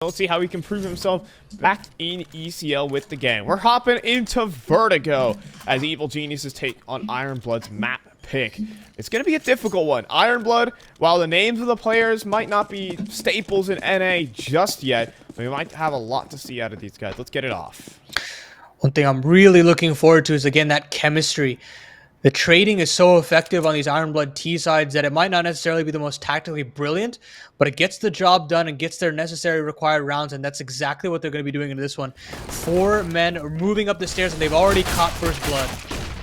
Let's see how he can prove himself back in ECL with the game. We're hopping into Vertigo as Evil Geniuses take on Ironblood's map pick. It's going to be a difficult one. Ironblood, while the names of the players might not be staples in NA just yet, we might have a lot to see out of these guys. Let's get it off. One thing I'm really looking forward to is, again, that chemistry. The trading is so effective on these Ironblood T sides that it might not necessarily be the most tactically brilliant, but it gets the job done and gets their necessary required rounds, and that's exactly what they're going to be doing in this one. 4 men are moving up the stairs, and they've already caught first blood.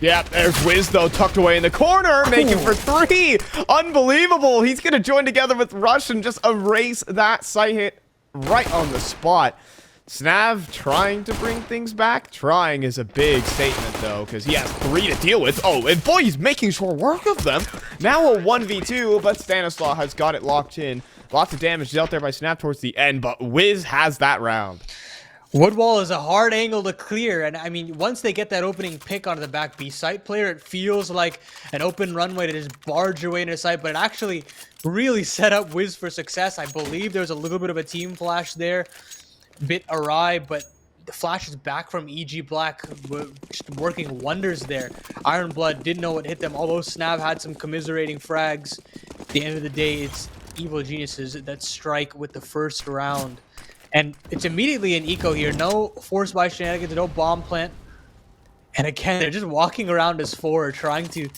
Yeah, there's Wiz, though, tucked away in the corner, making for 3. Unbelievable. He's going to join together with Rush and just erase that sight hit right on the spot. Snav trying to bring things back. Trying is a big statement, though, because he has 3 to deal with. Oh, and boy, he's making short work of them. Now a 1v2, but Stanislaw has got it locked in. Lots of damage dealt there by Snap towards the end, but Wiz has that round. Woodwall is a hard angle to clear, and I mean, once they get that opening pick onto the back B site player, it feels like an open runway to just barge your way into sight, but it actually really set up Wiz for success. I believe there's a little bit of a team flash there. Bit awry, but the flash is back from EG Black, just working wonders there. Ironblood didn't know what hit them, although Snav had some commiserating frags. At the end of the day, it's Evil Geniuses that strike with the first round. And it's immediately an eco here. No force buy shenanigans, no bomb plant. And again, they're just walking around as 4, trying to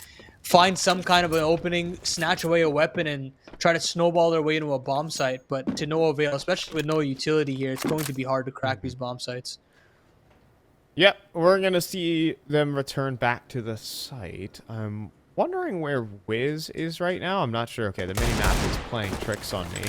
find some kind of an opening, snatch away a weapon, and try to snowball their way into a bomb site, but to no avail, especially with no utility here. It's going to be hard to crack these bomb sites. Yep, we're going to see them return back to the site. I'm wondering where Wiz is right now. I'm not sure. Okay, the mini-map is playing tricks on me.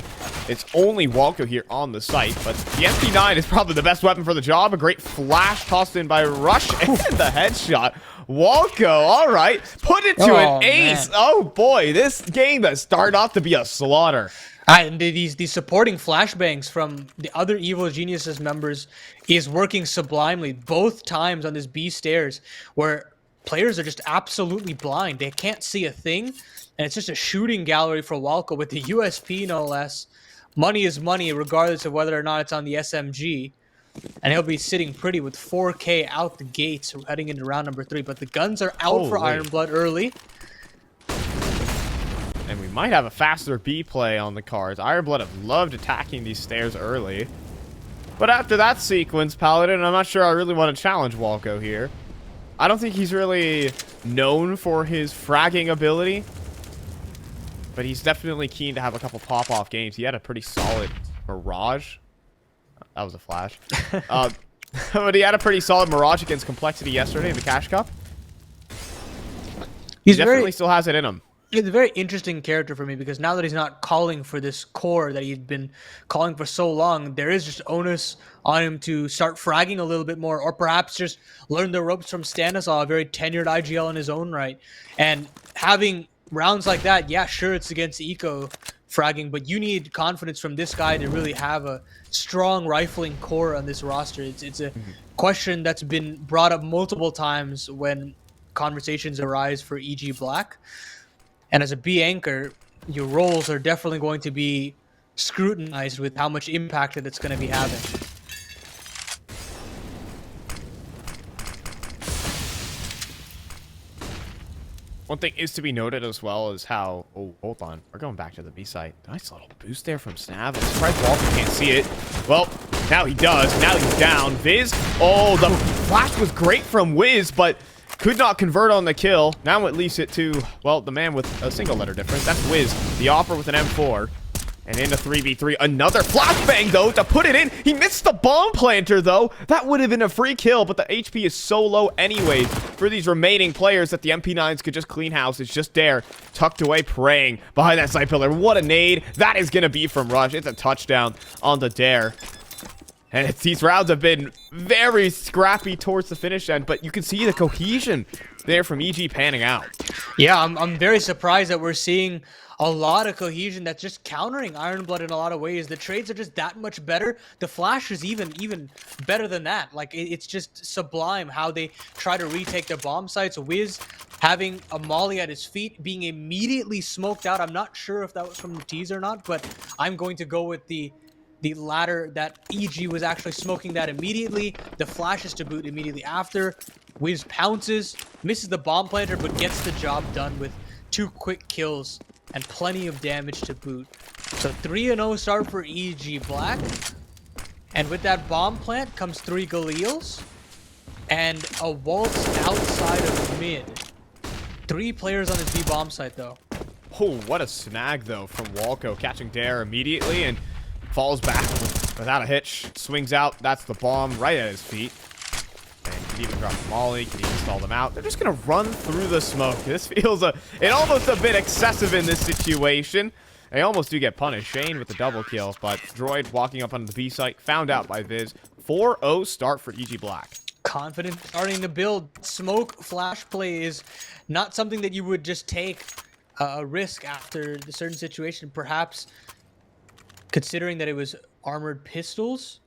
It's only Walko here on the site, but the MP9 is probably the best weapon for the job. A great flash tossed in by Rush and the headshot. Walko, all right, put it to an ace. Man. Oh boy, this game has started off to be a slaughter. And these supporting flashbangs from the other Evil Geniuses members is working sublimely both times on this B stairs, where players are just absolutely blind. They can't see a thing, and it's just a shooting gallery for Walko with the USP, no less. Money is money, regardless of whether or not it's on the SMG. And he'll be sitting pretty with 4K out the gates heading into round number 3. But the guns are out for Ironblood early. And we might have a faster B play on the cards. Ironblood have loved attacking these stairs early. But after that sequence, Paladin, I'm not sure I really want to challenge Walko here. I don't think he's really known for his fragging ability. But he's definitely keen to have a couple pop-off games. He had a pretty solid Mirage. That was a flash. But he had a pretty solid Mirage against Complexity yesterday in the Cash Cup. He definitely still has it in him. He's a very interesting character for me, because now that he's not calling for this core that he'd been calling for so long, there is just onus on him to start fragging a little bit more, or perhaps just learn the ropes from Stanislaw, a very tenured IGL in his own right. And having rounds like that, yeah, sure, it's against Eco fragging, but you need confidence from this guy to really have a strong rifling core on this roster. It's a question that's been brought up multiple times when conversations arise for EG Black. And as a B anchor, your roles are definitely going to be scrutinized with how much impact that it's going to be having. One thing is to be noted as well is how... Oh, hold on. We're going back to the B site. Nice little boost there from Snav. I'm surprised Walter can't see it. Well, now he does. Now he's down. Viz. Oh, the flash was great from Wiz, but could not convert on the kill. Now it leaves it to, well, the man with a single letter difference. That's Wiz. The offer with an M4. And into 3v3. Another flashbang, though, to put it in. He missed the bomb planter, though. That would have been a free kill, but the HP is so low anyways for these remaining players that the MP9s could just clean house. It's just there, tucked away, praying behind that side pillar. What a nade. That is going to be from Rush. It's a touchdown on the dare. And these rounds have been very scrappy towards the finish end, but you can see the cohesion there from EG panning out. Yeah, I'm very surprised that we're seeing a lot of cohesion that's just countering Ironblood in a lot of ways. The trades are just that much better. The flash is even better than that. Like, it's just sublime how they try to retake their bomb sites. Wiz having a molly at his feet, being immediately smoked out. I'm not sure if that was from the tease or not, but I'm going to go with the the ladder that EG was actually smoking that immediately. The flashes to boot immediately after. Wiz pounces, misses the bomb planter, but gets the job done with 2 quick kills and plenty of damage to boot. So 3-0 start for EG Black. And with that bomb plant comes 3 Galils and a waltz outside of mid. 3 players on his B bomb site though. Oh, what a snag though from Walco, catching Dare immediately and falls back without a hitch. Swings out, that's the bomb right at his feet. And can even drop the molly, can even stall them out. They're just gonna run through the smoke. This feels almost a bit excessive in this situation. They almost do get punished. Shane with the double kill, but Droid walking up onto the B site, found out by Viz. 4-0 start for EG Black. Confident starting to build. Smoke flash play is not something that you would just take a risk after a certain situation, perhaps considering that it was armored pistols.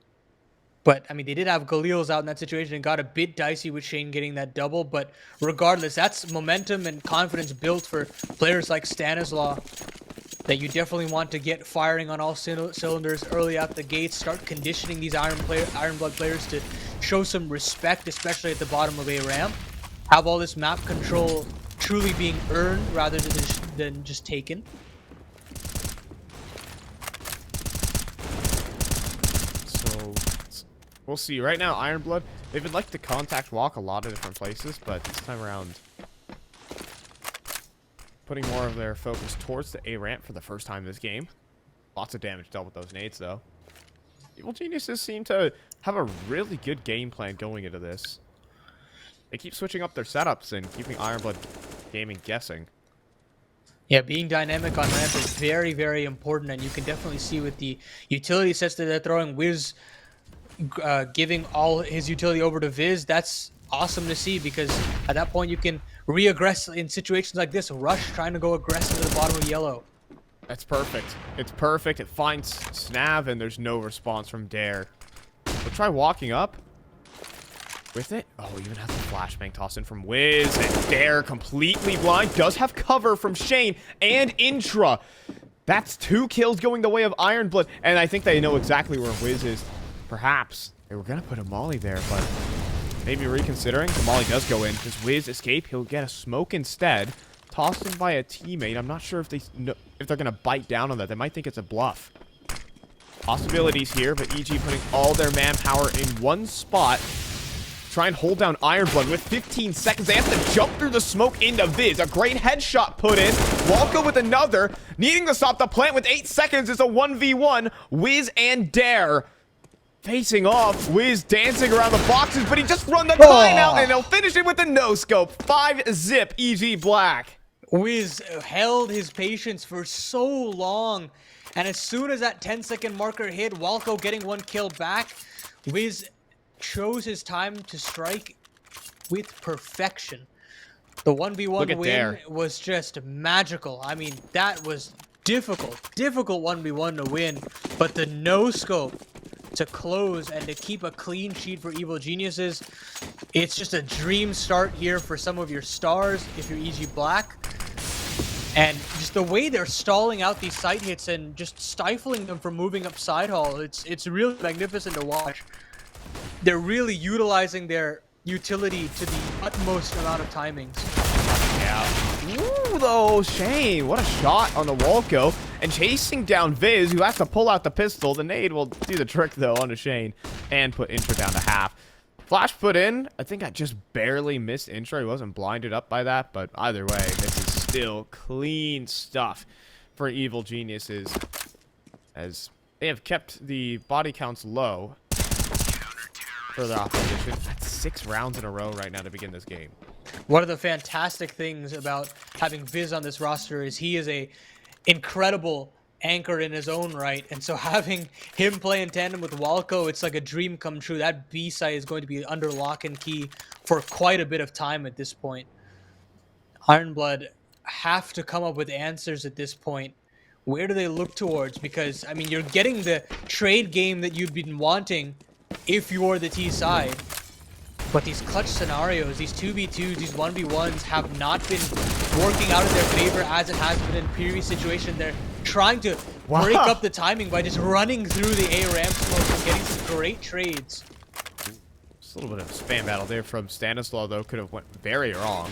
But, I mean, they did have Galils out in that situation and got a bit dicey with Shane getting that double. But regardless, that's momentum and confidence built for players like Stanislaw that you definitely want to get firing on all cylinders early out the gates. Start conditioning these Iron Blood players to show some respect, especially at the bottom of a ramp. Have all this map control truly being earned rather than just taken. So we'll see. Right now, Iron Blood, they've been like to contact walk a lot of different places, but this time around, putting more of their focus towards the A ramp for the first time this game. Lots of damage dealt with those nades, though. Evil Geniuses seem to have a really good game plan going into this. They keep switching up their setups and keeping Iron Blood Gaming guessing. Yeah, being dynamic on ramp is very, very important, and you can definitely see with the utility sets that they're throwing, Wiz giving all his utility over to Viz. That's awesome to see, because at that point you can re-aggress in situations like this. Rush trying to go aggressive to the bottom of yellow. That's perfect. It's perfect. It finds Snav, and there's no response from Dare. We'll try walking up with it. Oh, even has a flashbang tossed in from Wiz, and Dare completely blind. Does have cover from Shane and Intra. That's 2 kills going the way of Iron Blood, and I think they know exactly where Wiz is. Perhaps they were gonna put a molly there, but maybe reconsidering. The molly does go in. Does Wiz escape? He'll get a smoke instead. Tossed in by a teammate. I'm not sure if they're gonna bite down on that. They might think it's a bluff. Possibilities here, but EG putting all their manpower in one spot. Try and hold down Iron Blood with 15 seconds. They have to jump through the smoke into Viz. A great headshot put in. Walko with another. Needing to stop the plant with 8 seconds. It's a 1v1. Wiz and Dare facing off. Wiz dancing around the boxes, but he just run the timeout, and they'll finish it with a no-scope. 5-zip EG Black. Wiz held his patience for so long, and as soon as that 10-second marker hit, Walko getting 1 kill back, Wiz chose his time to strike with perfection. The 1v1 win was just magical. I mean, that was difficult 1v1 to win, but the no-scope to close and to keep a clean sheet for Evil Geniuses, it's just a dream start here for some of your stars if you're EG Black. And just the way they're stalling out these site hits and just stifling them from moving up side hall, it's really magnificent to watch. They're really utilizing their utility to the utmost amount of timings. Yeah. Ooh, though, Shane, what a shot on the Walko. And chasing down Viz, who has to pull out the pistol. The nade will do the trick, though, onto Shane. And put Intra down to half. Flash put in. I think I just barely missed Intra. He wasn't blinded up by that. But either way, this is still clean stuff for Evil Geniuses, as they have kept the body counts low for their opposition. That's 6 rounds in a row right now to begin this game. One of the fantastic things about having Viz on this roster is he is a incredible anchor in his own right, and so having him play in tandem with Walko, it's like a dream come true. That B site is going to be under lock and key for quite a bit of time at this point. Ironblood have to come up with answers at this point. Where do they look towards? Because, I mean, you're getting the trade game that you've been wanting if you're the T side. But these clutch scenarios, these 2v2s, these 1v1s have not been working out in their favor as it has been in previous situations. trying to Wow. break up the timing by just running through the A ramp smoke and getting some great trades. Just a little bit of a spam battle there from Stanislaw, though. Could have went very wrong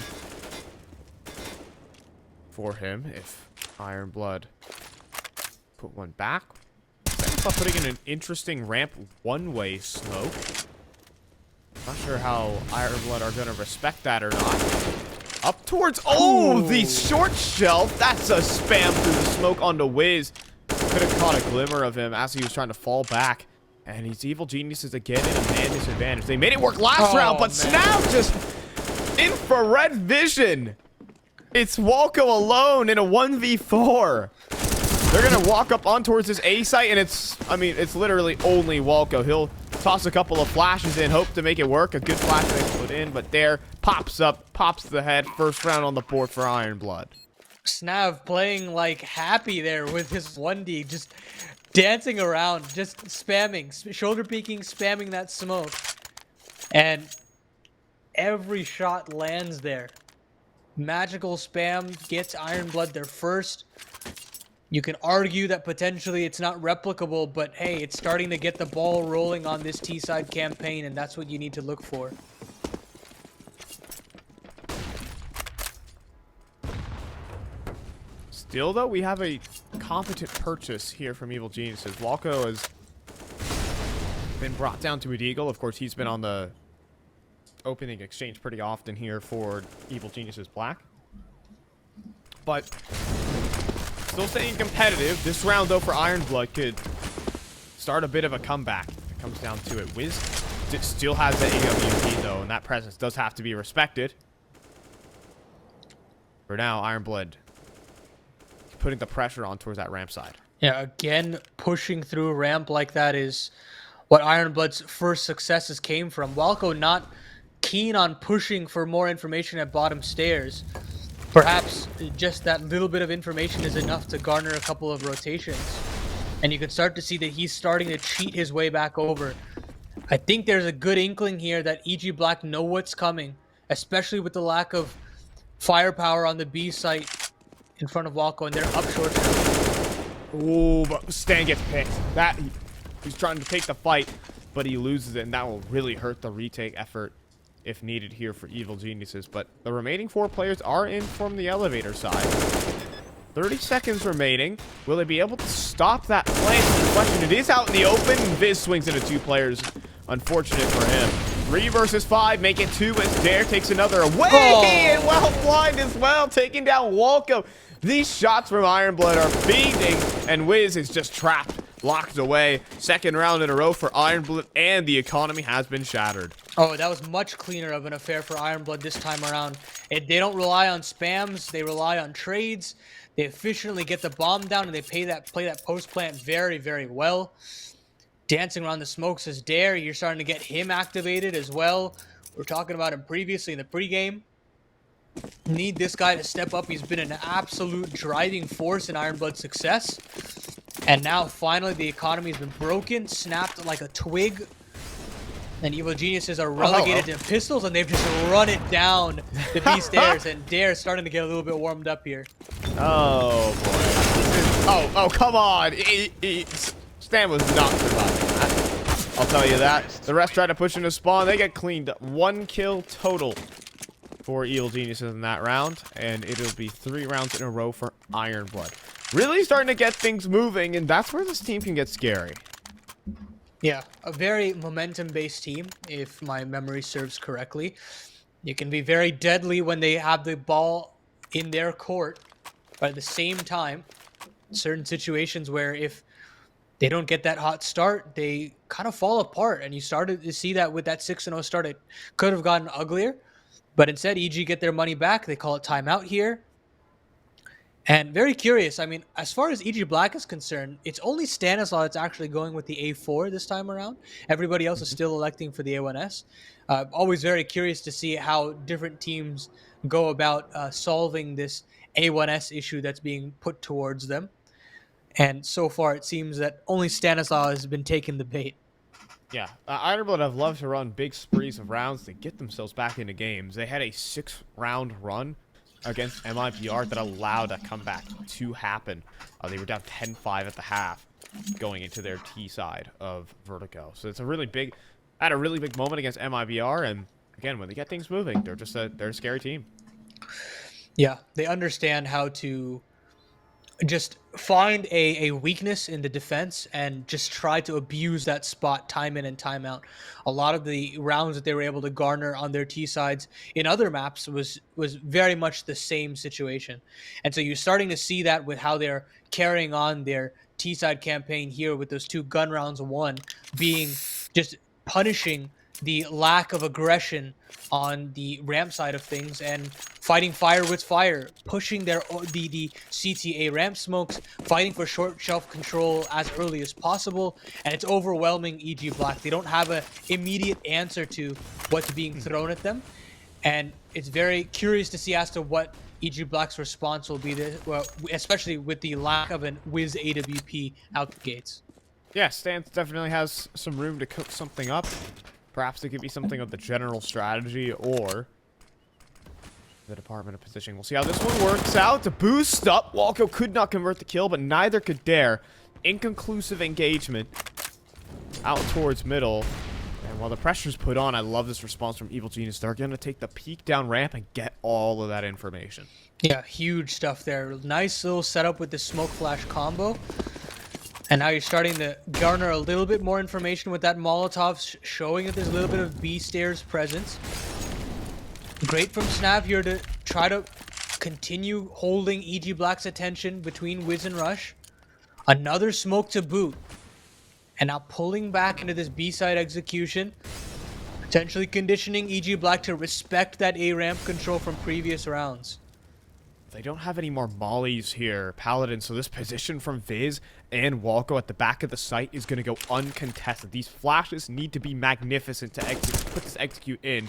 for him if Iron Blood put one back. Stanislaw putting in an interesting ramp one-way smoke. Not sure how Iron Blood are going to respect that or not. Up towards... Oh, the short shelf. That's a spam through the smoke onto Wiz. Could have caught a glimmer of him as he was trying to fall back. And these Evil Geniuses again in a man disadvantage. They made it work last round, but Snap just... Infrared vision. It's Walco alone in a 1v4. They're going to walk up on towards this A site, and it's... I mean, it's literally only Walco. He'll toss a couple of flashes in, hope to make it work. A good flash they put in, but there, pops up, pops the head. First round on the board for Iron Blood. Snav playing like happy there with his 1D, just dancing around, just spamming, shoulder peeking, spamming that smoke. And every shot lands there. Magical spam gets Iron Blood their first. You can argue that potentially it's not replicable, but hey, it's starting to get the ball rolling on this T-side campaign, and that's what you need to look for. Still, though, we have a competent purchase here from Evil Geniuses. Walco has been brought down to a Deagle. Of course, he's been on the opening exchange pretty often here for Evil Geniuses Black. But still staying competitive. This round, though, for Iron Blood could start a bit of a comeback. It comes down to it. Wiz still has that AWP, though, and that presence does have to be respected. For now, Iron Blood putting the pressure on towards that ramp side. Yeah, again, pushing through a ramp like that is what Iron Blood's first successes came from. Walco not keen on pushing for more information at bottom stairs. Perhaps just that little bit of information is enough to garner a couple of rotations. And you can start to see that he's starting to cheat his way back over. I think there's a good inkling here that EG Black know what's coming, especially with the lack of firepower on the B site in front of Walco, and they're up short. Ooh, but Stan gets picked. He's trying to take the fight, but he loses it, and that will really hurt the retake effort if needed here for Evil Geniuses. But the remaining 4 players are in from the elevator side. 30 seconds remaining. Will they be able to stop that plant? The question, it is out in the open. Viz swings into 2 players. Unfortunate for him. 3 versus 5, make it 2 as Dare takes another away. Oh. And well blind as well, taking down Walco. These shots from Iron Blood are feeding, and Wiz is just trapped, locked away. Second round in a row for Iron Blood, and the economy has been shattered. Oh, that was much cleaner of an affair for Iron Blood this time around. They don't rely on spams, they rely on trades. They efficiently get the bomb down, and they play that post plant very, very well. Dancing around the smokes as Dare, you're starting to get him activated as well. We were talking about him previously in the pregame. Need this guy to step up. He's been an absolute driving force in Iron Blood's success. And now, finally, the economy has been broken, snapped like a twig. And Evil Geniuses are relegated to pistols, and they've just run it down the B stairs. And Dare's starting to get a little bit warmed up here. Oh, boy. Oh, come on. Stan was not surviving that. I'll tell you that. The rest try to push into spawn. They get cleaned up. 1 kill total for Evil Geniuses in that round. And it'll be 3 rounds in a row for Iron Blood. Really starting to get things moving, and that's where this team can get scary. Yeah, a very momentum-based team, if my memory serves correctly. You can be very deadly when they have the ball in their court, but at the same time, certain situations where if they don't get that hot start, they kind of fall apart, and you started to see that with that 6-0 start. It could have gotten uglier, but instead, EG get their money back. They call it timeout here. And very curious, I mean, as far as EG Black is concerned, it's only Stanislaw that's actually going with the A4 this time around. Everybody else is still electing for the A1S. Always very curious to see how different teams go about solving this A1S issue that's being put towards them. And so far, it seems that only Stanislaw has been taking the bait. Yeah, Iron Blood have loved to run big sprees of rounds to get themselves back into games. They had a 6-round run against MIBR that allowed a comeback to happen. They were down 10-5 at the half going into their T side of Vertigo. So it's a really big moment against MIBR, and again, when they get things moving, they're a scary team. Yeah, they understand how to just find a weakness in the defense and just try to abuse that spot time in and time out. A lot of the rounds that they were able to garner on their T sides in other maps was very much the same situation. And so you're starting to see that with how they're carrying on their T side campaign here with those 2 gun rounds won, being just punishing the lack of aggression on the ramp side of things and fighting fire with fire, pushing the CTA ramp smokes, fighting for short shelf control as early as possible, and it's overwhelming EG Black. They don't have an immediate answer to what's being thrown at them, and it's very curious to see as to what EG Black's response will be, well, especially with the lack of an Wiz AWP out the gates. Yeah, Stance definitely has some room to cook something up. Perhaps it could be something of the general strategy or the Department of Positioning. We'll see how this one works out. To boost up, Walco could not convert the kill, but neither could Dare. Inconclusive engagement out towards middle. And while the pressure's put on, I love this response from Evil Genius. They're going to take the peek down ramp and get all of that information. Yeah, huge stuff there. Nice little setup with the smoke flash combo. And now you're starting to garner a little bit more information with that Molotov, showing that there's a little bit of B stairs presence. Great from Snav here to try to continue holding EG Black's attention between Wiz and Rush. Another smoke to boot. And now pulling back into this B-side execution. Potentially conditioning EG Black to respect that A-ramp control from previous rounds. They don't have any more mollies here, Paladin, so this position from Viz and Walco at the back of the site is going to go uncontested. These flashes need to be magnificent to put this execute in.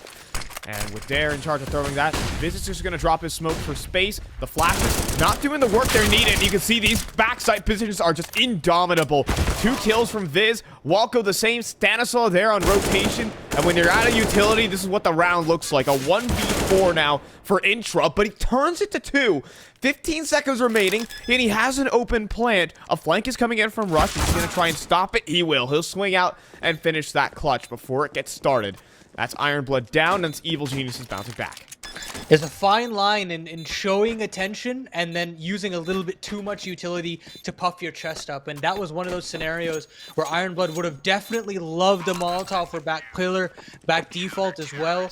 And with Dare in charge of throwing that, Viz is just going to drop his smoke for space. The flashes not doing the work they're needed. You can see these backside positions are just indomitable. 2 kills from Viz. Walco the same. Stanislaw there on rotation. And when you're out of utility, this is what the round looks like. A 1v4 now for Intra, but he turns it to 2. 15 seconds remaining, and he has an open plant. A flank is coming in from Rush. He's going to try and stop it. He will. He'll swing out and finish that clutch before it gets started. That's Ironblood down, and it's Evil Geniuses bouncing back. There's a fine line in showing attention and then using a little bit too much utility to puff your chest up. And that was one of those scenarios where Ironblood would have definitely loved the Molotov for back pillar, back default as well.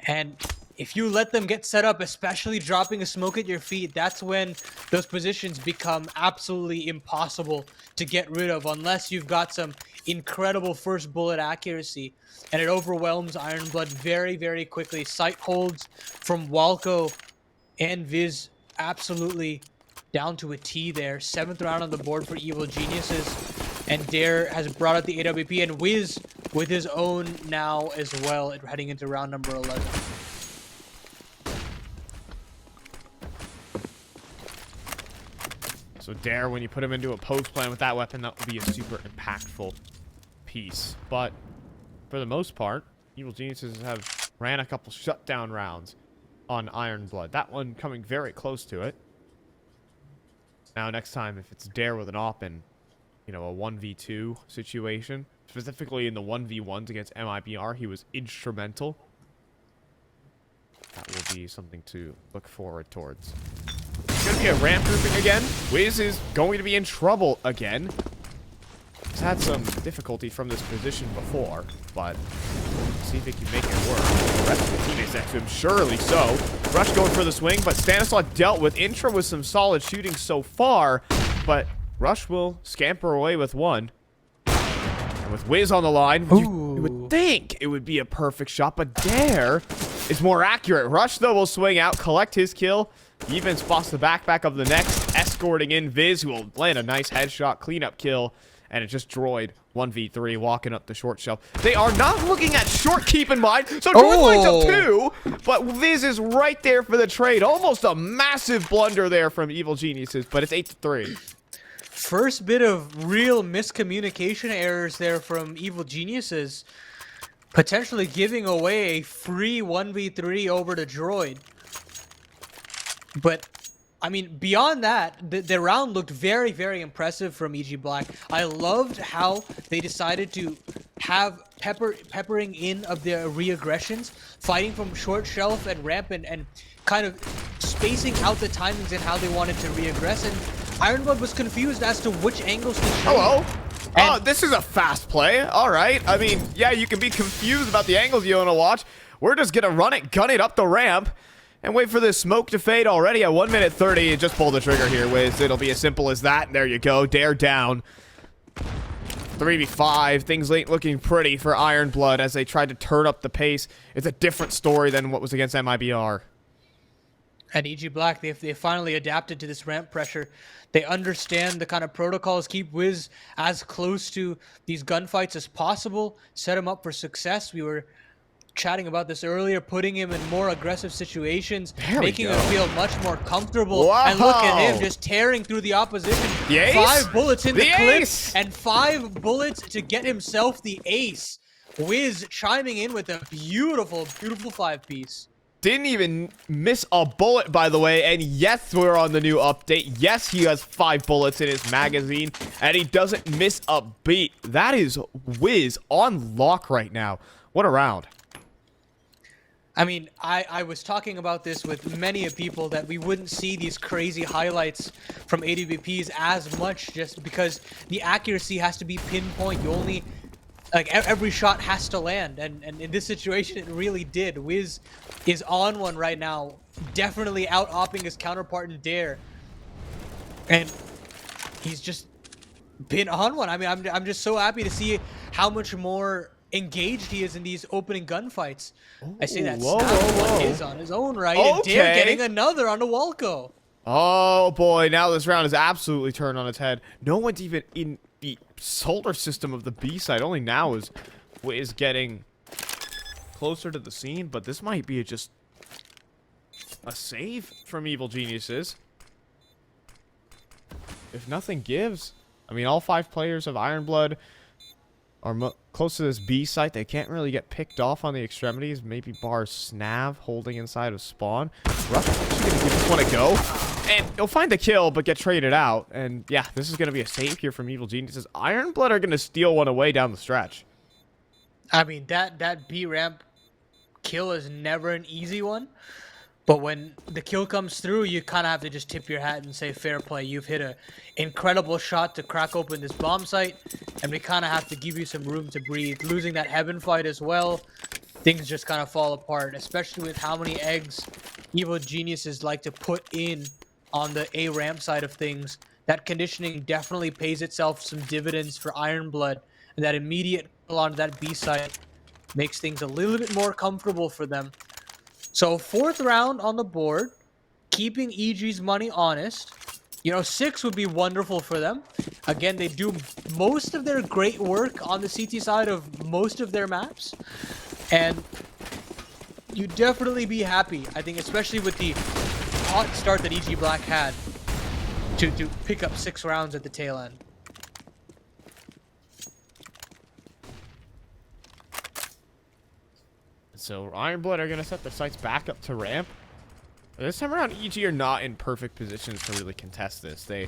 And if you let them get set up, especially dropping a smoke at your feet, that's when those positions become absolutely impossible to get rid of unless you've got some incredible first bullet accuracy. And it overwhelms Ironblood very, very quickly. Sight holds from Walco and Viz absolutely down to a T there. 7th round on the board for Evil Geniuses. And Dare has brought out the AWP, and Wiz with his own now as well, heading into round number 11. So Dare, when you put him into a post plan with that weapon, that would be a super impactful piece. But for the most part, Evil Geniuses have ran a couple shutdown rounds on Ironblood. That one coming very close to it. Now, next time, if it's Dare with an op in, you know, a 1v2 situation, specifically in the 1v1s against MIBR, he was instrumental. That will be something to look forward towards. It's going to be a ramp grouping again. Wiz is going to be in trouble again. He's had some difficulty from this position before, but see if he can make it work. The rest of the teammates next to him, surely so. Rush going for the swing, but Stanislaw dealt with Intra with some solid shooting so far, but Rush will scamper away with one. And with Wiz on the line, you would think it would be a perfect shot, but Dare is more accurate. Rush, though, will swing out, collect his kill. He even spots the backpack of the next, escorting in Viz, who will land a nice headshot, cleanup kill. And it just droid 1v3 walking up the short shelf. They are not looking at short, keep in mind. So droid lines up 2, but Viz is right there for the trade. Almost a massive blunder there from Evil Geniuses, but it's 8-3. First bit of real miscommunication errors there from Evil Geniuses. Potentially giving away a free 1v3 over to droid. But I mean, beyond that, the round looked very, very impressive from EG Black. I loved how they decided to have peppering in of their re-aggressions, fighting from short shelf and ramp, and kind of spacing out the timings and how they wanted to re-aggress. And Ironblood was confused as to which angles to show. Hello. Oh, this is a fast play. All right. I mean, yeah, you can be confused about the angles you want to watch. We're just going to run it, gun it up the ramp, and wait for this smoke to fade already at 1 minute 30. Just pull the trigger here, Wiz. It'll be as simple as that. There you go. Dare down. 3v5. Things ain't looking pretty for Ironblood as they tried to turn up the pace. It's a different story than what was against MIBR. And EG Black, they finally adapted to this ramp pressure. They understand the kind of protocols, keep Wiz as close to these gunfights as possible, set him up for success. We were chatting about this earlier, putting him in more aggressive situations, making him feel much more comfortable. Wow. And look at him just tearing through the opposition. The ace? 5 bullets in the clip, ace? and 5 bullets to get himself the ace. Wiz chiming in with a beautiful, beautiful 5-piece. Didn't even miss a bullet, by the way. And yes, we're on the new update. Yes, he has 5 bullets in his magazine, and he doesn't miss a beat. That is Wiz on lock right now. What a round. I mean, I was talking about this with many of people that we wouldn't see these crazy highlights from AWPs as much just because the accuracy has to be pinpoint. You only, like, every shot has to land, and in this situation it really did. Wiz is on one right now, definitely out-opping his counterpart in Dare, and he's just been on one. I mean, I'm just so happy to see how much more engaged he is in these opening gunfights. I say that Snap is on his own right, and Dare getting another on the Walco. Oh boy, now this round is absolutely turned on its head. No one's even in the solar system of the B side. Only now is getting closer to the scene, but this might be just a save from Evil Geniuses. If nothing gives, I mean, all 5 players of Ironblood are close to this B site. They can't really get picked off on the extremities. Maybe bar Snav holding inside of spawn. Rush is actually going to give this one a go. And he'll find the kill, but get traded out. And yeah, this is going to be a save here from Evil Geniuses. Ironblood are going to steal one away down the stretch. I mean, that B ramp kill is never an easy one. But when the kill comes through, you kind of have to just tip your hat and say, fair play. You've hit an incredible shot to crack open this bomb site, and we kind of have to give you some room to breathe. Losing that Heaven fight as well, things just kind of fall apart, especially with how many eggs Evil Geniuses like to put in on the A ramp side of things. That conditioning definitely pays itself some dividends for Ironblood, and that immediate pull onto that B site makes things a little bit more comfortable for them. So 4th round on the board, keeping EG's money honest. You know, 6 would be wonderful for them. Again, they do most of their great work on the CT side of most of their maps. And you'd definitely be happy, I think, especially with the hot start that EG Black had to pick up 6 rounds at the tail end. So Ironblood are going to set their sights back up to ramp. This time around, EG are not in perfect positions to really contest this. They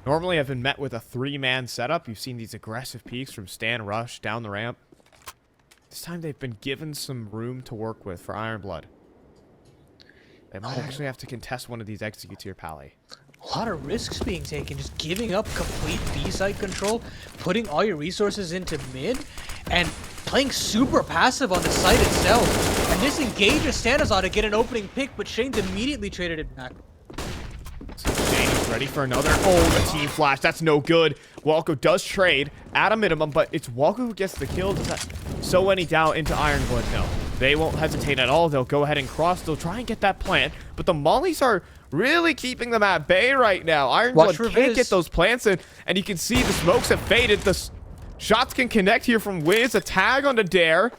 normally have been met with a 3-man setup. You've seen these aggressive peaks from Stan Rush down the ramp. This time they've been given some room to work with for Ironblood. They might actually have to contest one of these executes here, Pally. A lot of risks being taken, just giving up complete B-site control, putting all your resources into mid, and playing super passive on the site itself. And this engages Stanizar to get an opening pick, but Shane's immediately traded it back. So Shane is ready for another. Oh, the team flash. That's no good. Walco does trade at a minimum, but it's Walco who gets the kill. Does that sow any doubt into Ironblood? No. They won't hesitate at all. They'll go ahead and cross. They'll try and get that plant, but the mollies are really keeping them at bay right now. Ironblood can't get those plants in, and you can see the smokes have faded. The shots can connect here from Wiz. A tag onto Dare.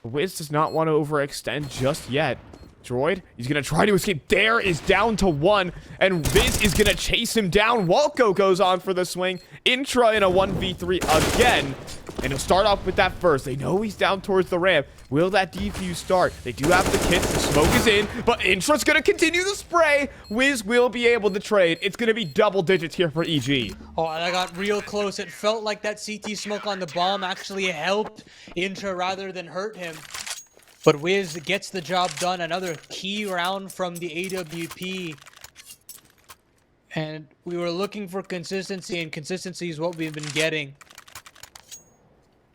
Wiz does not want to overextend just yet. Droid, he's going to try to escape. Dare is down to 1, and Viz is going to chase him down. Walco goes on for the swing. Intra in a 1v3 again. and he'll start off with that first. They know he's down towards the ramp. Will that defuse start? They do have the kits. The smoke is in, but Intra's going to continue the spray. Wiz will be able to trade. It's going to be double digits here for EG. Oh, and I got real close. It felt like that CT smoke on the bomb actually helped Intra rather than hurt him. But Wiz gets the job done. Another key round from the AWP. And we were looking for consistency, and consistency is what we've been getting.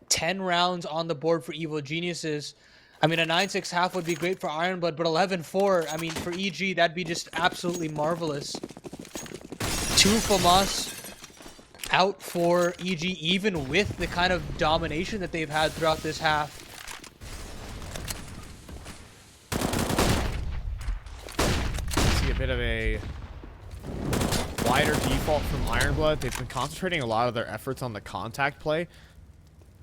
10 rounds on the board for Evil Geniuses. I mean, a 9-6 half would be great for Ironblood, but 11-4, I mean, for EG, that'd be just absolutely marvelous. 2 FAMAS out for EG, even with the kind of domination that they've had throughout this half. See a bit of a wider default from Ironblood. They've been concentrating a lot of their efforts on the contact play.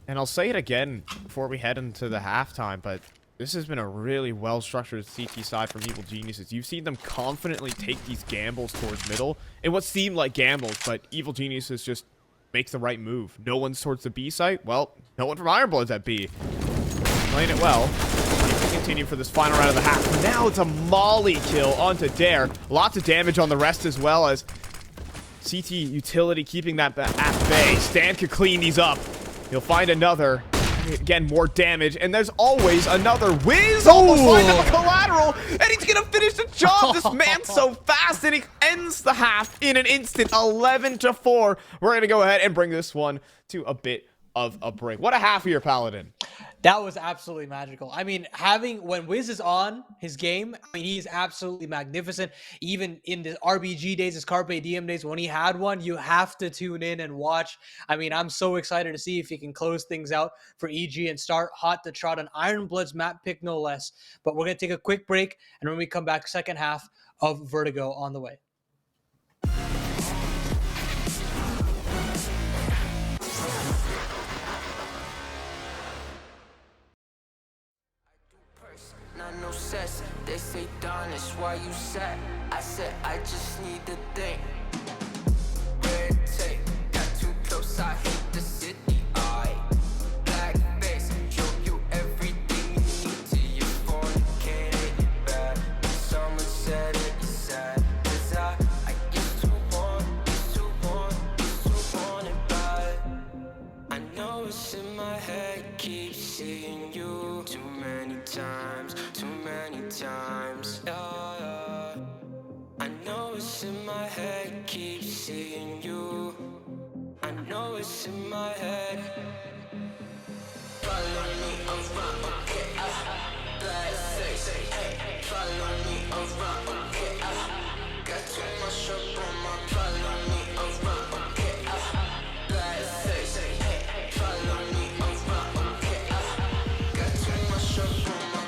And I'll say it again before we head into the halftime, but this has been a really well-structured CT side from Evil Geniuses. You've seen them confidently take these gambles towards middle, and what seemed like gambles, but Evil Geniuses just makes the right move. No one's towards the B site. Well, no one from Ironblood's at B. Playing it well. Continue for this final round of the half. For now, it's a molly kill onto Dare. Lots of damage on the rest as well, as CT utility keeping that at bay. Stan could clean these up. He'll find another. Again, more damage. And there's always another. Wiz almost lined up a collateral. And he's going to finish the job. This man's so fast. And he ends the half in an instant. 11-4. We're going to go ahead and bring this one to a bit of a break. What a half here, Paladin. That was absolutely magical. I mean, when Wiz is on his game, I mean, he's absolutely magnificent. Even in the RBG days, his Carpe Diem days, when he had one, you have to tune in and watch. I mean, I'm so excited to see if he can close things out for EG and start hot to trot on Ironblood's map pick, no less. But we're going to take a quick break, and when we come back, second half of Vertigo on the way. No cess. They say Don is why you sat. I said I just need to think. Red tape, got too close, I hate the city. I black face, show you everything you need to your phone. Can't hit it back. Someone said it, you sad. Cause I get too warm, it's too warm, it's too warm and bad. I know it's in my head, keep seeing you too many times. Yeah. I know it's in my head, keep seeing you. I know it's in my head. Follow me around, okay, black face, hey. Follow me around, okay, got too much up on my. Follow me around, okay, black face, hey. Follow me around, okay, got too much up on my.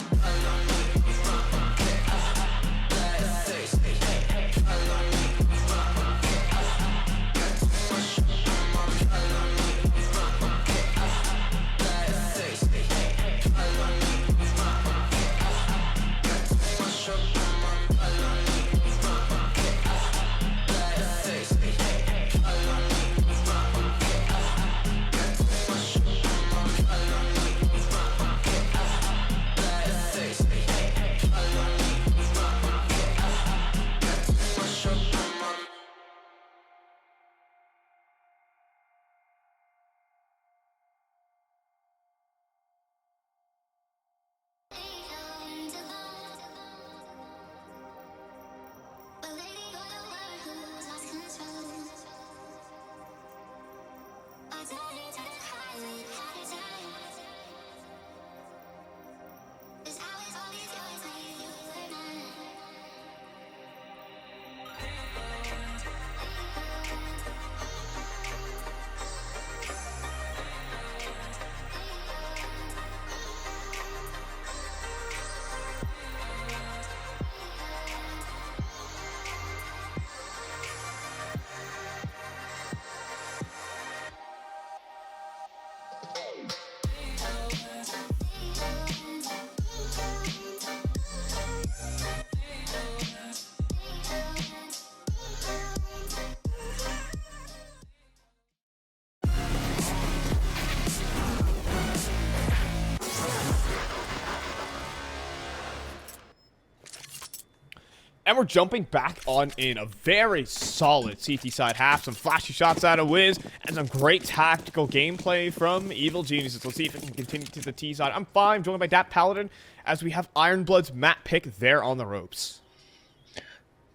And we're jumping back on in a very solid CT side half. Some flashy shots out of Wiz and some great tactical gameplay from Evil Geniuses. Let's see if it can continue to the T side. I'm fine, joined by Dat Paladin as we have Ironblood's map pick there on the ropes.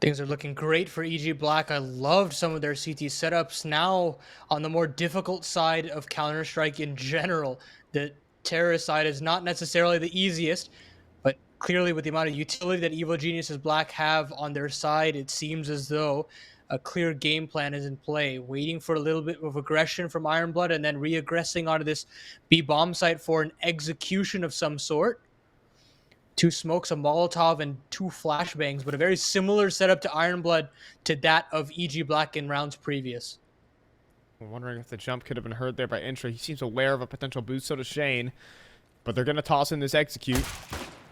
Things are looking great for EG Black. I loved some of their CT setups. Now, on the more difficult side of Counter-Strike in general, the terrorist side is not necessarily the easiest, but clearly with the amount of utility that Evil Geniuses Black have on their side, it seems as though a clear game plan is in play, waiting for a little bit of aggression from Ironblood and then re-aggressing onto this B-bomb site for an execution of some sort. 2 smokes, a Molotov, and 2 flashbangs, but a very similar setup to Ironblood to that of EG Black in rounds previous. I'm wondering if the jump could have been heard there by Intra. He seems aware of a potential boost, so does Shane. But they're going to toss in this execute.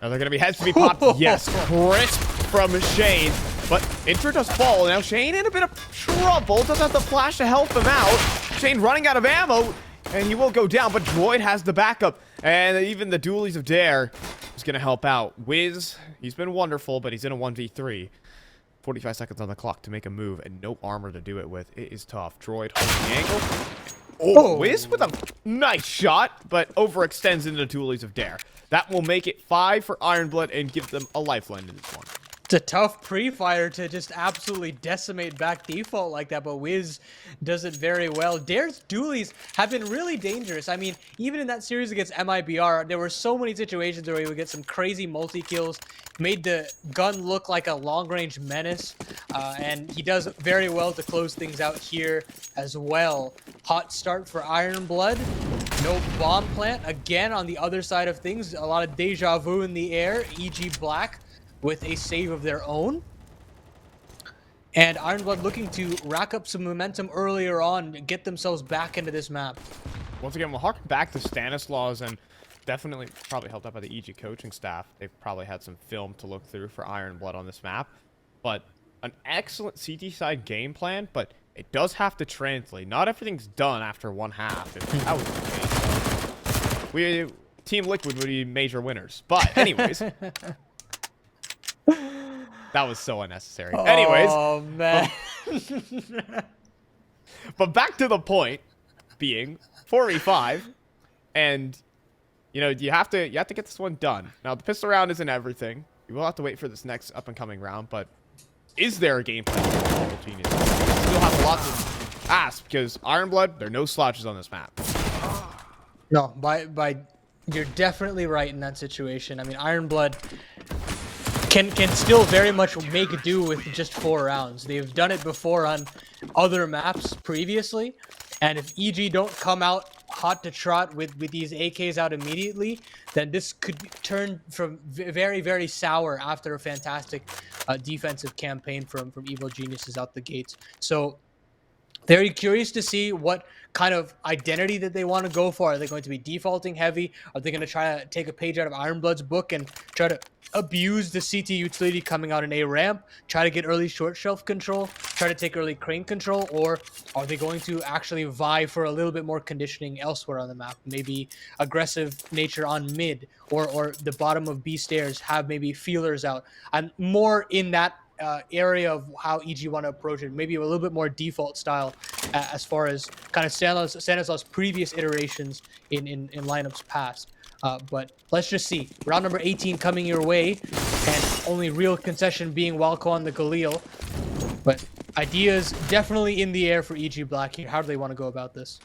Now they're going to be heads to be popped. Yes, crisp from Shane. But Intra does fall. Now Shane in a bit of trouble. Doesn't have the flash to help him out. Shane running out of ammo. And he will go down, but Droid has the backup. And even the dualies of Dare is going to help out. Wiz, he's been wonderful, but he's in a 1v3. 45 seconds on the clock to make a move, and no armor to do it with. It is tough. Droid holding the angle. Oh, Wiz with a nice shot, but overextends into the dualies of Dare. That will make it 5 for Ironblood and give them a lifeline in this one. It's a tough pre-fire to just absolutely decimate back default like that, but Wiz does it very well. Dare's dualies have been really dangerous. I mean, even in that series against MIBR, there were so many situations where he would get some crazy multi-kills, made the gun look like a long-range menace, and he does very well to close things out here as well. Hot start for Ironblood. No bomb plant. Again, on the other side of things, a lot of deja vu in the air. EG Black with a save of their own. And Ironblood looking to rack up some momentum earlier on, get themselves back into this map. Once again, we'll harken back to Stanislaus, and definitely probably helped out by the EG coaching staff. They've probably had some film to look through for Ironblood on this map. But an excellent CT side game plan, but it does have to translate. Not everything's done after one half. If that was the case, Team Liquid would be major winners. But anyways... That was so unnecessary. Anyways. Oh, man. But back to the point being 4v5. And, you know, you have to get this one done. Now, the pistol round isn't everything. You will have to wait for this next up-and-coming round. But is there a game plan for Evil Genius? We still have a lot to ask because Ironblood, there are no slouches on this map. No, you're definitely right in that situation. I mean, Ironblood can still very much make do with just 4 rounds. They've done it before on other maps previously, and if EG don't come out hot to trot with these AKs out immediately, then this could turn from very, very sour after a fantastic defensive campaign from Evil Geniuses out the gates. So very curious to see what kind of identity that they want to go for. Are they going to be defaulting heavy? Are they going to try to take a page out of Ironblood's book and try to abuse the CT utility coming out in A ramp, try to get early short shelf control, try to take early crane control, or are they going to actually vie for a little bit more conditioning elsewhere on the map? Maybe aggressive nature on mid or the bottom of B stairs, have maybe feelers out. I'm more in that area of how EG want to approach it, maybe a little bit more default style as far as kind of Stanislaus' previous iterations in lineups past. But let's just see. Round number 18 coming your way, and only real concession being Walco on the Galil. But ideas definitely in the air for EG Black here. How do they want to go about this?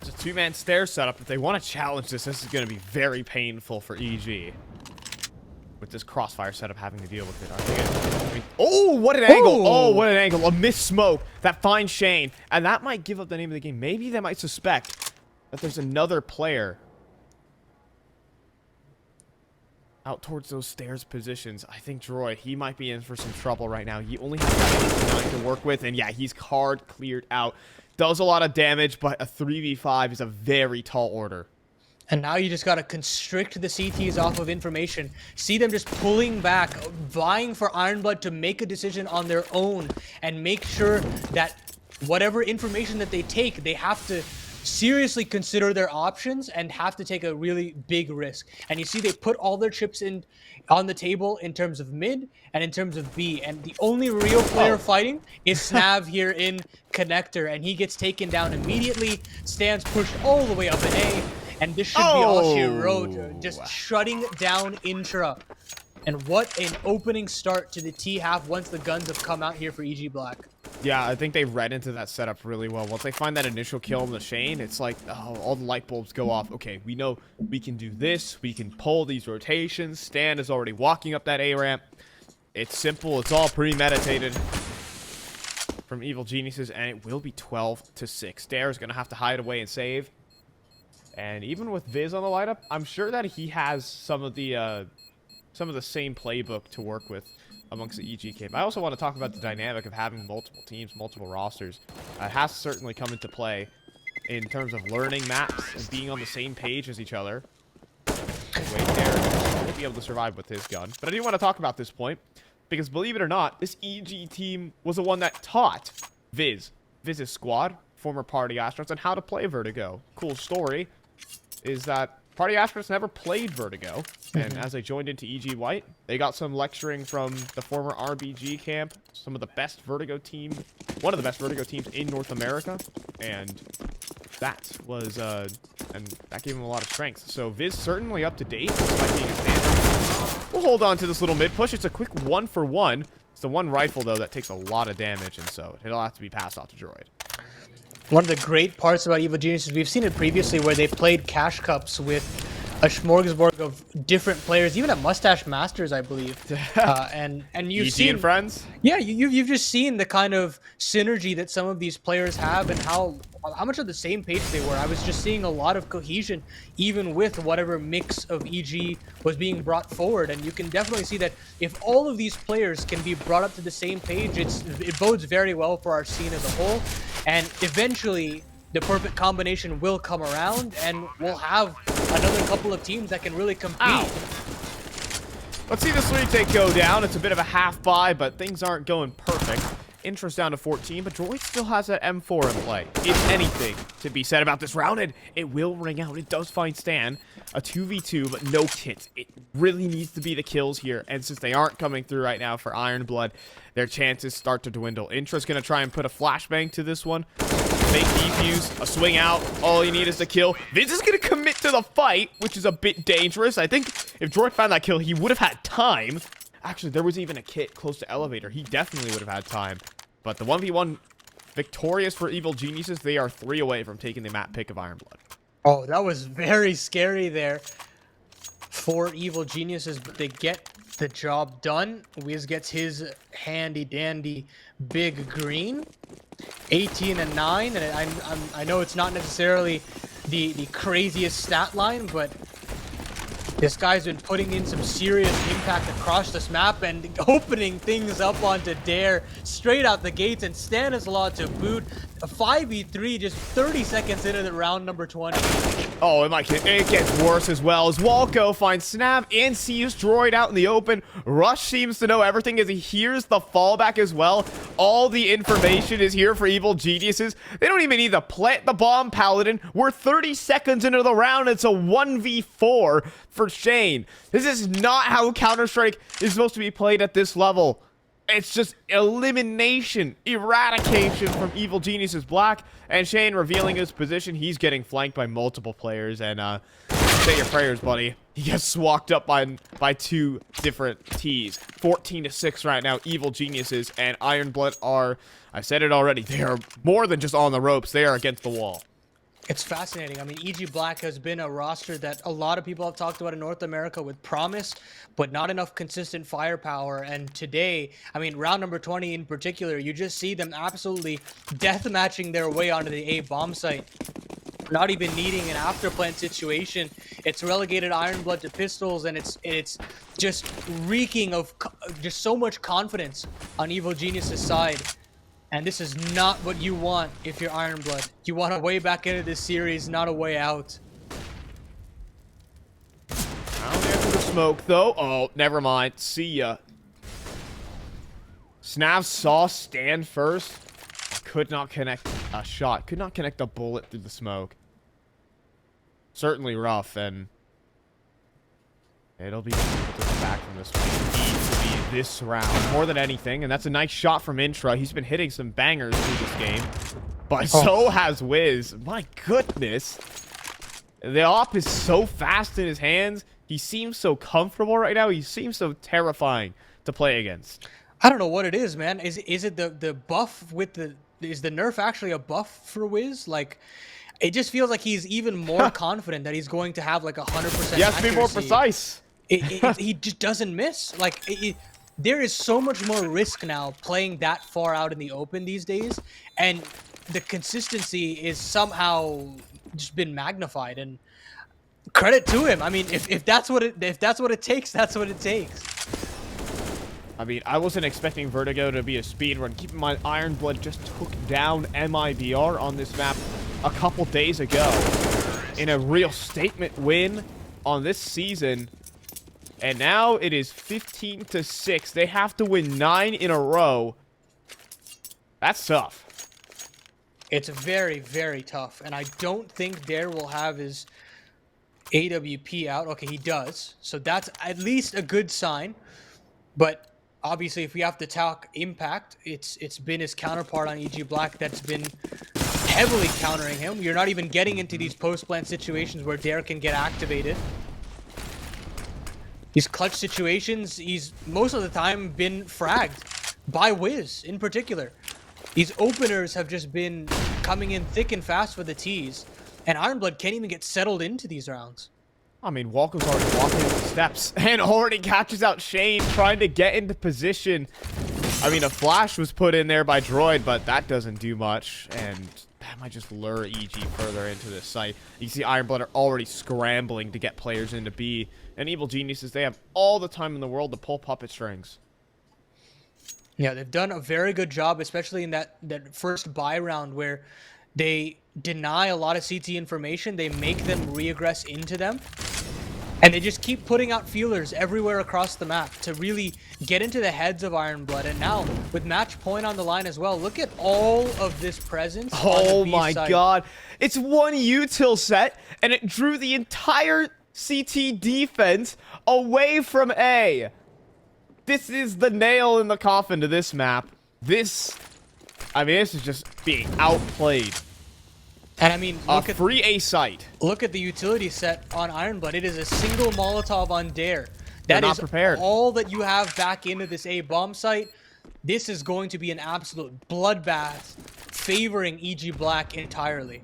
It's a 2-man stair setup. If they want to challenge this is going to be very painful for EG. With this crossfire setup having to deal with it. Oh, what an angle. Oh, what an angle. A missed smoke. That finds Shane. And that might give up the name of the game. Maybe they might suspect that there's another player out towards those stairs positions. I think Droid, he might be in for some trouble right now. He only has that 9 to work with. And yeah, he's card cleared out. Does a lot of damage, but a 3v5 is a very tall order. And now you just got to constrict the CTs off of information. See them just pulling back, vying for Ironblood to make a decision on their own and make sure that whatever information that they take, they have to seriously consider their options and have to take a really big risk. And you see they put all their chips in on the table in terms of mid and in terms of B. And the only real player fighting is Snav here in Connector, and he gets taken down immediately. Stands pushed all the way up in A, and this should be all she wrote. Just shutting down Intra. And what an opening start to the T half once the guns have come out here for EG Black. Yeah, I think they read into that setup really well. Once they find that initial kill on the Shane, it's like, oh, all the light bulbs go off. Okay, we know we can do this. We can pull these rotations. Stan is already walking up that A ramp. It's simple. It's all premeditated from Evil Geniuses, and it will be 12-6. Dare is going to have to hide away and save. And even with Viz on the lineup, I'm sure that he has some of the same playbook to work with amongst the EG camp. I also want to talk about the dynamic of having multiple teams, multiple rosters. It has certainly come into play in terms of learning maps and being on the same page as each other. Wait, there, won't be able to survive with his gun. But I do want to talk about this point, because believe it or not, this EG team was the one that taught Viz's squad, former Party Astronauts, on how to play Vertigo. Cool story is that Party Astronauts never played Vertigo, and as they joined into EG White, they got some lecturing from the former RBG camp, some of the best Vertigo team, one of the best Vertigo teams in North America, and that was, and that gave him a lot of strength. So Viz certainly up to date, despite being a standard. We'll hold on to this little mid push. It's a quick 1-for-1. It's the one rifle, though, that takes a lot of damage, and so it'll have to be passed off to Droid. One of the great parts about Evil Geniuses, we've seen it previously where they played cash cups with a smorgasbord of different players, even at Mustache Masters, I believe. And you've EG seen and friends. Yeah, you've just seen the kind of synergy that some of these players have and how much of the same page they were. I was just seeing a lot of cohesion, even with whatever mix of EG was being brought forward. And you can definitely see that if all of these players can be brought up to the same page, it bodes very well for our scene as a whole. And eventually, the perfect combination will come around, and we'll have another couple of teams that can really compete. Ow. Let's see this retake go down. It's a bit of a half buy, but things aren't going perfect. Intra's down to 14, but Droid still has that M4 in play. If anything to be said about this round, and it will ring out. It does find Stan. A 2v2, but no kits. It really needs to be the kills here, and since they aren't coming through right now for Iron Blood, their chances start to dwindle. Intra's going to try and put a flashbang to this one. Fake defuse, a swing out. All you need is the kill. Viz is going to commit to the fight, which is a bit dangerous. I think if Droid found that kill, he would have had time. Actually, there was even a kit close to Elevator. He definitely would have had time. But the 1v1 victorious for Evil Geniuses. They are 3 away from taking the map pick of Iron Blood. Oh, that was very scary there for Evil Geniuses, but they get the job done. Wiz gets his handy dandy big green. 18 and 9, and I know it's not necessarily the craziest stat line, but this guy's been putting in some serious impact across this map and opening things up onto Dare straight out the gates, and Stanislaw to boot. A 5v3 just 30 seconds into the round number 20. Oh, it gets worse as well as Walco finds Snap and sees Droid out in the open. Rush seems to know everything as he hears the fallback as well. All the information is here for Evil Geniuses. They don't even need to plant the bomb, Paladin. We're 30 seconds into the round. It's a 1v4 for Shane. This is not how Counter-Strike is supposed to be played at this level. It's just elimination, eradication from Evil Geniuses Black, and Shane revealing his position. He's getting flanked by multiple players, and say your prayers, buddy. He gets walked up by 2 different T's. 14-6 right now. Evil Geniuses and Iron Blood are, I said it already, they are more than just on the ropes. They are against the wall. It's fascinating. I mean, EG Black has been a roster that a lot of people have talked about in North America with promise, but not enough consistent firepower. And today, I mean, round number 20 in particular, you just see them absolutely deathmatching their way onto the A bomb site. Not even needing an afterplant situation. It's relegated Iron Blood to pistols, and it's just reeking of just so much confidence on Evil Genius' side. And this is not what you want if you're Iron Blood. You want a way back into this series, not a way out. Down there for the smoke, though. Oh, never mind. See ya. Snav saw Stan first. could not connect a shot. Could not connect a bullet through the smoke. Certainly rough, and it'll be difficult to come back from this one. Easily this round, more than anything. And that's a nice shot from Intra. He's been hitting some bangers through this game. But so has Wiz. My goodness. The op is so fast in his hands. He seems so comfortable right now. He seems so terrifying to play against. I don't know what it is, man. Is it the buff with the... Is the nerf actually a buff for Wiz? Like, it just feels like he's even more confident that he's going to have like 100% accuracy. He has to be more precise. He just doesn't miss. Like, there is so much more risk now playing that far out in the open these days. And the consistency is somehow just been magnified. And credit to him. I mean, if that's what it takes, that's what it takes. I mean, I wasn't expecting Vertigo to be a speed run. Keep in mind, Ironblood just took down MIBR on this map a couple days ago in a real statement win on this season. And now it is 15-6. They have to win 9 in a row. That's tough. It's very, very tough. And I don't think Dare will have his AWP out. Okay, he does. So that's at least a good sign. But obviously, if we have to talk impact, it's been his counterpart on EG Black that's been heavily countering him. You're not even getting into these post-plant situations where Dare can get activated. These clutch situations, he's most of the time been fragged by Wiz in particular. These openers have just been coming in thick and fast for the T's, and Ironblood can't even get settled into these rounds. I mean, Walco's already walking up the steps and already catches out Shane trying to get into position. I mean, a flash was put in there by Droid, but that doesn't do much, and that might just lure EG further into this site. You can see Ironblood are already scrambling to get players into B, and Evil Geniuses, they have all the time in the world to pull puppet strings. Yeah, they've done a very good job, especially in that first buy round where they deny a lot of CT information. They make them re-aggress into them. And they just keep putting out feelers everywhere across the map to really get into the heads of Ironblood. And now, with match point on the line as well, look at all of this presence. Oh my god. It's one util set, and it drew the entire CT defense away from A. This is the nail in the coffin to this map. This is just being outplayed. And I mean, look at free A site. Look at the utility set on Ironblood. It is a single Molotov on Dare. That is prepared. All that you have back into this A bomb site. This is going to be an absolute bloodbath, favoring EG Black entirely.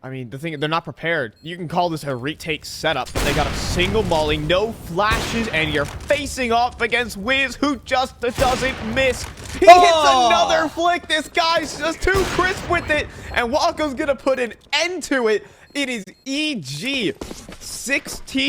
I mean, the thing, they're not prepared. You can call this a retake setup, but they got a single molly, no flashes, and you're facing off against Wiz, who just doesn't miss. He hits another flick. This guy's just too crisp with it, and Walco's gonna put an end to it. It is EG 16.